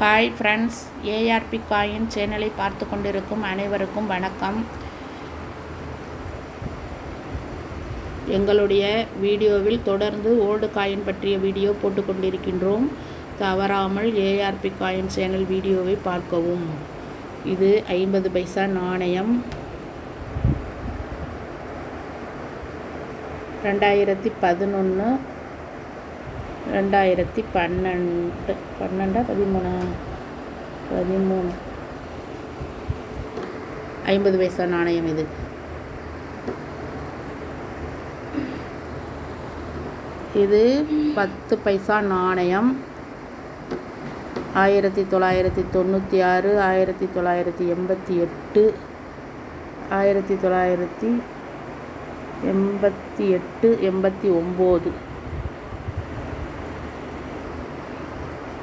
Hi friends, ARP coin சேனலை பார்த்து கொண்டிருக்கும் அனைவருக்கும் வணக்கம். எங்களுடைய வீடியோவில் தொடர்ந்து ஓல்டு காயின் பற்றிய வீடியோ போட்டுக்கொண்டிருக்கின்றோம். தவறாமல் ஏஆர்பி காயின் சேனல் வீடியோவை பார்க்கவும். இது 50 பைசா நாணயம். 2011 2012 13 50 பைசா நாணயம். இது 10 பைசா நாணயம். 1996 1988 1988 89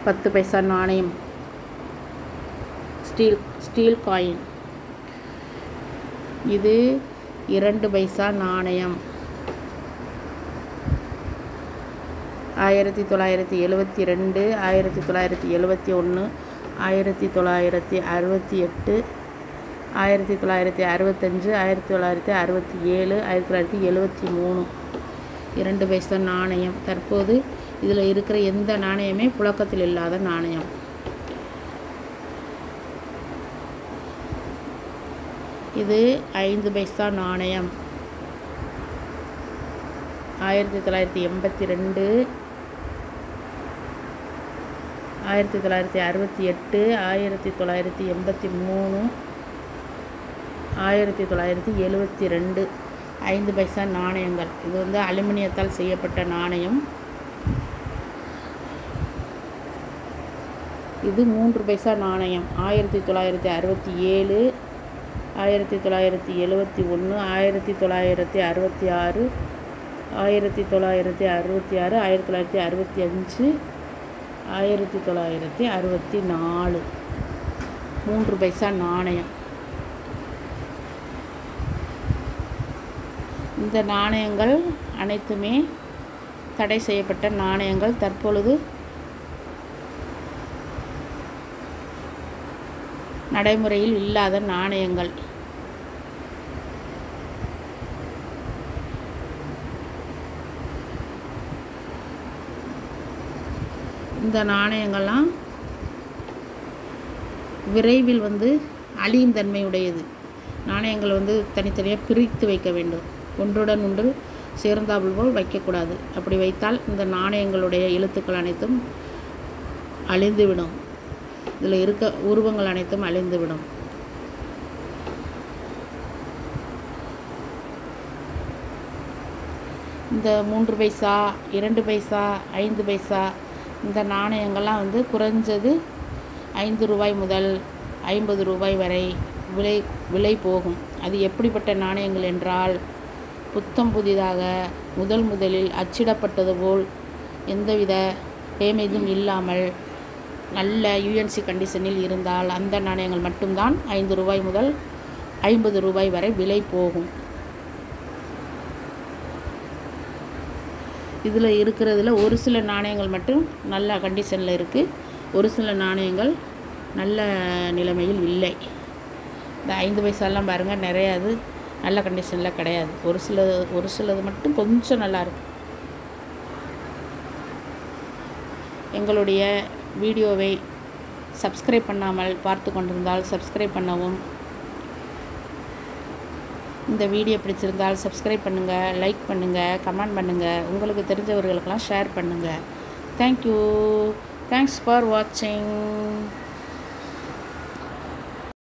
10 பைசா நாணயம். Steel coin. இது 2 பைசா நாணயம். 1972 1971 1968 1965 1967 1973 2 பைசா நாணயம். தற்போது இதில் இருக்கிற எந்த நாணயமே புழக்கத்தில் இல்லாத நாணயம். இது 5 பைசா நாணயம். 1982 1968 1983 1972 5 பைசா நாணயங்கள். இது அலுமினியத்தால் செய்யப்பட்ட நாணயம். இது 3 பைசா நாணயம். 1967 1971 1966 1966 1965 1964 3 பைசா நாணயம். இந்த நாணயங்கள் அனைத்துமே தடை செய்யப்பட்ட நாணயங்கள். தற்பொழுது நடைமுறையில் இல்லாத நாணயங்கள். இந்த நாணயங்கள்லாம் விரைவில் அழியும் தன்மையுடையது. நாணயங்கள் தனித்தனியாக பிரித்து வைக்க வேண்டும். ஒன்றுடன் ஒன்று சேர்ந்தாப்புல் போல் வைக்கக்கூடாது. அப்படி வைத்தால் இந்த நாணயங்களுடைய எழுத்துக்கள் அனைத்தும் அழிந்துவிடும். இதில் இருக்க உருவங்கள் அனைத்தும் அழிந்துவிடும். இந்த 3 பைசா 2 பைசா 5 பைசா இந்த நாணயங்கள்லாம் குறைஞ்சது 5 ரூபாய் முதல் 50 ரூபாய் வரை விலை போகும். அது எப்படிப்பட்ட நாணயங்கள் என்றால், புத்தம் புதிதாக முதலில் அச்சிடப்பட்டது போல் எந்தவித டேமேஜும் இல்லாமல் நல்ல யூஎன்சி கண்டிஷனில் இருந்தால் அந்த நாணயங்கள் மட்டும்தான் 5 ரூபாய் முதல் 50 ரூபாய் வரை விலை போகும். இதில் இருக்கிறதுல ஒரு சில நாணயங்கள் மட்டும் நல்ல கண்டிஷனில் இருக்குது. ஒரு சில நாணயங்கள் நல்ல நிலைமையில் இல்லை. இந்த 5 பைசாலாம் பாருங்கள், நிறையா அது நல்ல கண்டிஷனில் கிடையாது. ஒரு சிலது மட்டும் கொஞ்சம் நல்லா இருக்குது. எங்களுடைய வீடியோவை சப்ஸ்கிரைப் பண்ணாமல் பார்த்து கொண்டிருந்தால் சப்ஸ்கிரைப் பண்ணவும். இந்த வீடியோ பிடிச்சிருந்தால் சப்ஸ்கிரைப் பண்ணுங்கள், லைக் பண்ணுங்கள், கமெண்ட் பண்ணுங்கள், உங்களுக்கு தெரிஞ்சவர்களுக்கெல்லாம் ஷேர் பண்ணுங்கள். தேங்க்யூ. தேங்க்ஸ் ஃபார் வாட்சிங்.